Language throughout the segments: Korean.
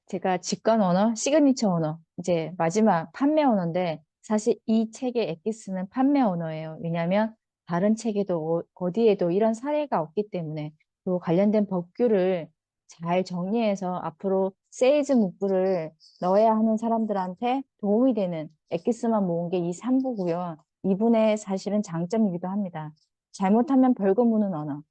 제가 직관 언어, 시그니처 언어, 이제 마지막 판매 언어인데 사실 이 책의 엑기스는 판매 언어예요. 왜냐하면 다른 책에도 어디에도 이런 사례가 없기 때문에 또 관련된 법규를 잘 정리해서 앞으로 세일즈 문구를 넣어야 하는 사람들한테 도움이 되는 엑기스만 모은 게 이 3부고요. 이분의 사실은 장점이기도 합니다. 잘못하면 벌금 무는 언어.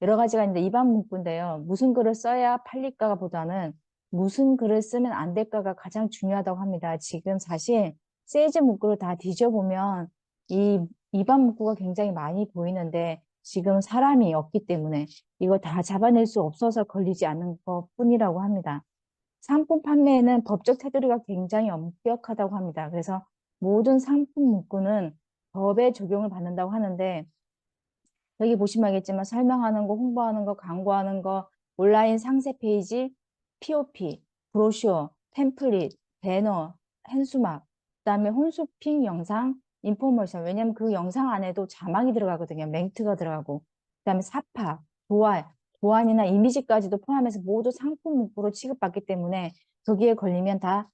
여러 가지가 있는데 입안 문구인데요. 무슨 글을 써야 팔릴까 보다는 무슨 글을 쓰면 안 될까가 가장 중요하다고 합니다. 지금 사실 세이즈 문구를 다 뒤져보면 이 입안 문구가 굉장히 많이 보이는데 지금 사람이 없기 때문에 이거 다 잡아낼 수 없어서 걸리지 않는 것뿐이라고 합니다. 상품 판매에는 법적 테두리가 굉장히 엄격하다고 합니다. 그래서 모든 상품 문구는 법의 적용을 받는다고 하는데 여기 보시면 알겠지만 설명하는 거, 홍보하는 거, 광고하는 거, 온라인 상세 페이지, POP, 브로셔, 템플릿, 배너, 현수막, 그다음에 홈쇼핑 영상, 인포메이션. 왜냐면 그 영상 안에도 자막이 들어가거든요. 멘트가 들어가고. 그다음에 사파, 도안, 도안이나 이미지까지도 포함해서 모두 상품 문구로 취급받기 때문에 거기에 걸리면 다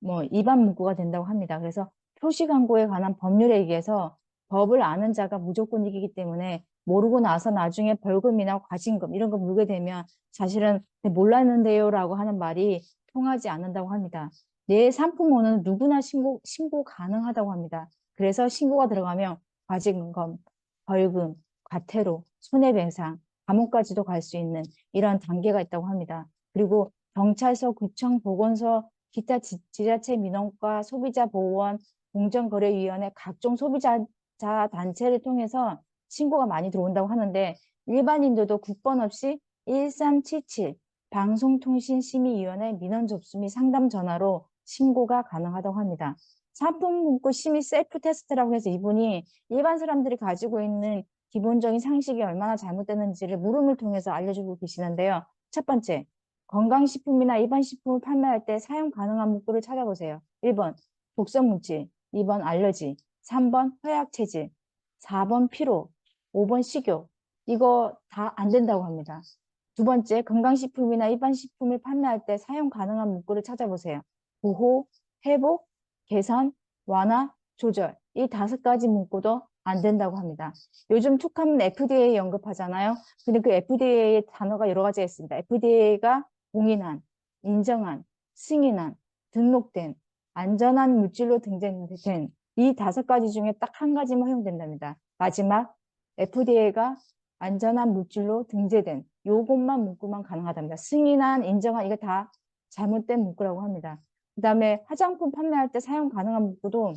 뭐 위반 문구가 된다고 합니다. 그래서 표시 광고에 관한 법률에 의해서 법을 아는 자가 무조건 이기기 때문에 모르고 나서 나중에 벌금이나 과징금 이런 거 물게 되면 사실은 몰랐는데요라고 하는 말이 통하지 않는다고 합니다. 내 상품은 누구나 신고 가능하다고 합니다. 그래서 신고가 들어가면 과징금, 벌금, 과태료, 손해배상, 감옥까지도 갈 수 있는 이런 단계가 있다고 합니다. 그리고 경찰서, 구청, 보건소, 기타 지자체 민원과 소비자보호원, 공정거래위원회 각종 소비자 단체를 통해서 신고가 많이 들어온다고 하는데 일반인들도 국번 없이 1377 방송통신심의위원회 민원 접수 및 상담 전화로 신고가 가능하다고 합니다. 상품 문구 심의 셀프 테스트라고 해서 이분이 일반 사람들이 가지고 있는 기본적인 상식이 얼마나 잘못되는지를 물음을 통해서 알려주고 계시는데요. 첫 번째, 건강식품이나 일반식품을 판매할 때 사용 가능한 문구를 찾아보세요. 1번 독성 물질, 2번 알러지, 3번 허약 체질, 4번 피로, 5번 식욕. 이거 다 안 된다고 합니다. 두 번째, 건강식품이나 일반식품을 판매할 때 사용 가능한 문구를 찾아보세요. 보호, 회복, 개선, 완화, 조절. 이 5가지 문구도 안 된다고 합니다. 요즘 툭하면 FDA 언급하잖아요. 근데 그 FDA의 단어가 여러 가지가 있습니다. FDA가 공인한, 인정한, 승인한, 등록된, 안전한 물질로 등재된 이 5가지 중에 딱 한 가지만 허용된답니다. 마지막 FDA가 안전한 물질로 등재된 요것만 문구만 가능하답니다. 승인한, 인정한 이거 다 잘못된 문구라고 합니다. 그 다음에 화장품 판매할 때 사용 가능한 문구도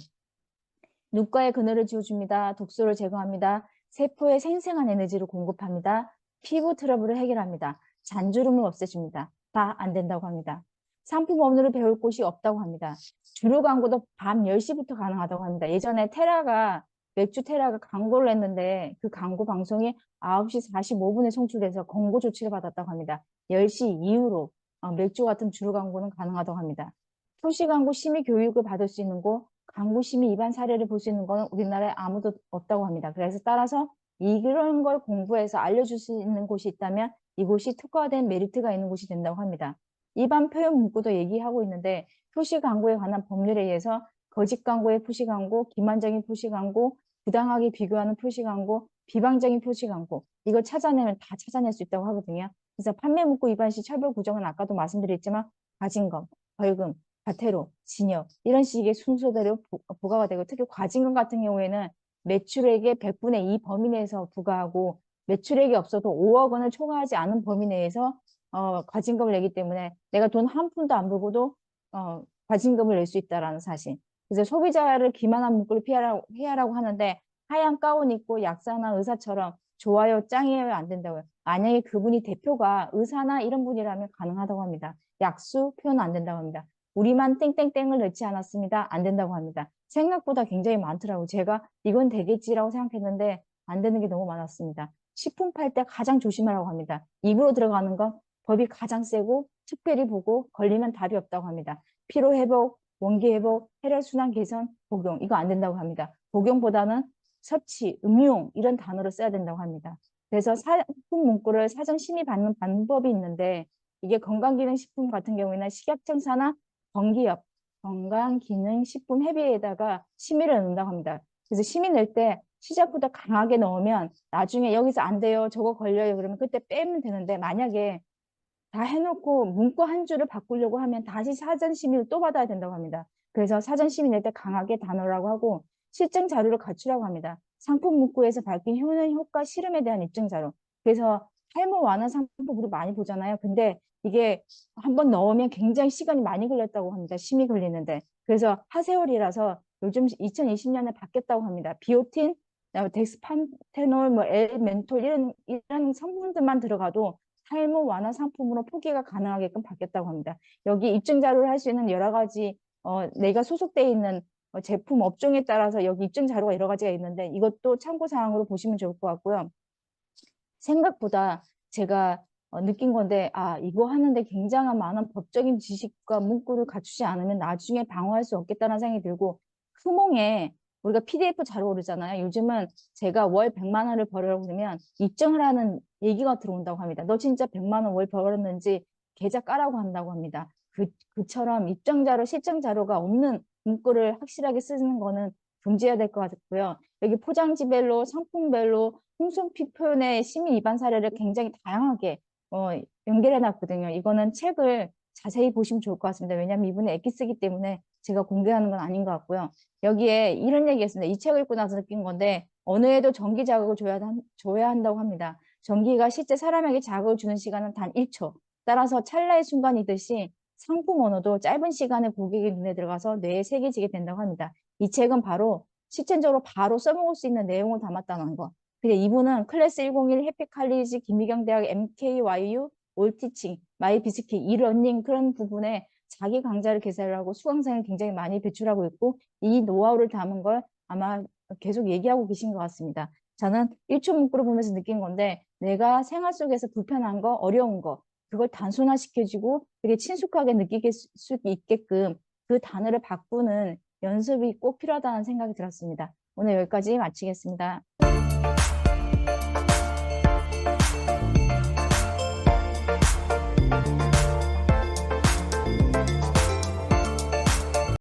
눈가에 그늘을 지어줍니다. 독소를 제거합니다. 세포에 생생한 에너지를 공급합니다. 피부 트러블을 해결합니다. 잔주름을 없애줍니다. 다 안 된다고 합니다. 상품 업무를 배울 곳이 없다고 합니다. 주류 광고도 밤 10시부터 가능하다고 합니다. 예전에 맥주 테라가 광고를 했는데 그 광고 방송이 9시 45분에 송출돼서 권고 조치를 받았다고 합니다. 10시 이후로 맥주 같은 주류 광고는 가능하다고 합니다. 표시 광고 심의 교육을 받을 수 있는 곳, 광고 심의 위반 사례를 볼 수 있는 건 우리나라에 아무도 없다고 합니다. 그래서 따라서 이런 걸 공부해서 알려줄 수 있는 곳이 있다면 이곳이 특화된 메리트가 있는 곳이 된다고 합니다. 일반 표현 문구도 얘기하고 있는데 표시 광고에 관한 법률에 의해서 거짓 광고의 표시 광고, 기만적인 표시 광고, 부당하게 비교하는 표시 광고, 비방적인 표시 광고 이걸 찾아내면 다 찾아낼 수 있다고 하거든요. 그래서 판매 문구 위반 시 처벌 구정은 아까도 말씀드렸지만 과징금, 벌금, 과태료, 징역 이런 식의 순서대로 부과가 되고 특히 과징금 같은 경우에는 매출액의 100분의 2 범위 내에서 부과하고 매출액이 없어도 5억 원을 초과하지 않은 범위 내에서 과징금을 내기 때문에 내가 돈 한 푼도 안 벌고도 과징금을 낼 수 있다라는 사실. 그래서 소비자를 기만한 문구를 피하라고 하는데 하얀 가운 입고 약사나 의사처럼 좋아요, 짱이에요 안 된다고요. 만약에 그분이 대표가 의사나 이런 분이라면 가능하다고 합니다. 약수 표현 안 된다고 합니다. 우리만 땡땡땡을 넣지 않았습니다. 안 된다고 합니다. 생각보다 굉장히 많더라고요. 제가 이건 되겠지라고 생각했는데 안 되는 게 너무 많았습니다. 식품 팔 때 가장 조심하라고 합니다. 입으로 들어가는 건 법이 가장 세고 특별히 보고 걸리면 답이 없다고 합니다. 피로 회복, 원기 회복, 혈액순환 개선, 복용 이거 안 된다고 합니다. 복용보다는 섭취, 음용 이런 단어를 써야 된다고 합니다. 그래서 상품 문구를 사전 심의 받는 방법이 있는데 이게 건강기능식품 같은 경우에는 식약청사나 건기업, 건강기능식품 협의회에다가 심의를 넣는다고 합니다. 그래서 심의 낼 때 시작부터 강하게 넣으면 나중에 여기서 안 돼요, 저거 걸려요, 그러면 그때 빼면 되는데, 만약에 다 해놓고 문구 한 줄을 바꾸려고 하면 다시 사전 심의를 또 받아야 된다고 합니다. 그래서 사전 심의 낼 때 강하게 단호라고 하고 실증 자료를 갖추라고 합니다. 상품 문구에서 밝힌 효능, 효과, 실험에 대한 입증 자료. 그래서 탈모 완화 상품 우리 많이 보잖아요. 근데 이게 한번 넣으면 굉장히 시간이 많이 걸렸다고 합니다. 심의 걸리는데. 그래서 하세월이라서 요즘 2020년에 바뀌었다고 합니다. 비오틴, 덱스판테놀, 뭐 엘멘톨 이런 성분들만 들어가도 탈모 완화 상품으로 포기가 가능하게끔 바뀌었다고 합니다. 여기 입증 자료를 할 수 있는 여러 가지 내가 소속돼 있는 제품 업종에 따라서 여기 입증 자료가 여러 가지가 있는데 이것도 참고 사항으로 보시면 좋을 것 같고요. 생각보다 제가 느낀 건데, 아, 이거 하는데 굉장한 많은 법적인 지식과 문구를 갖추지 않으면 나중에 방어할 수 없겠다는 생각이 들고, 크몽에 우리가 PDF 잘 오르잖아요. 요즘은 제가 월 100만 원을 벌으려고 그러면 입증을 하는 얘기가 들어온다고 합니다. 너 진짜 100만 원 월 벌었는지 계좌 까라고 한다고 합니다. 그처럼 입증 자료, 실증 자료가 없는 문구를 확실하게 쓰는 거는 금지해야 될 것 같고요. 여기 포장지별로, 상품별로 홍콩피 표현의 심의 위반 사례를 굉장히 다양하게 연결해 놨거든요. 이거는 책을 자세히 보시면 좋을 것 같습니다. 왜냐하면 이분이 액기 쓰기 때문에 제가 공개하는 건 아닌 것 같고요. 여기에 이런 얘기했습니다. 이 책을 읽고 나서 느낀 건데 어느 해도 전기 자극을 줘야 한다고 합니다. 전기가 실제 사람에게 자극을 주는 시간은 단 1초. 따라서 찰나의 순간이듯이 상품 언어도 짧은 시간에 고객의 눈에 들어가서 뇌에 새겨지게 된다고 합니다. 이 책은 바로 실천적으로 바로 써먹을 수 있는 내용을 담았다는 거. 근데 이분은 클래스 101, 해피칼리지, 김미경대학, MKYU, 올티칭, 마이비스킷, 이러닝 그런 부분에 자기 강좌를 개설을 하고 수강생을 굉장히 많이 배출하고 있고 이 노하우를 담은 걸 아마 계속 얘기하고 계신 것 같습니다. 저는 1초 문구를 보면서 느낀 건데 내가 생활 속에서 불편한 거, 어려운 거 그걸 단순화시켜주고 되게 친숙하게 느끼게 수 있게끔 그 단어를 바꾸는 연습이 꼭 필요하다는 생각이 들었습니다. 오늘 여기까지 마치겠습니다.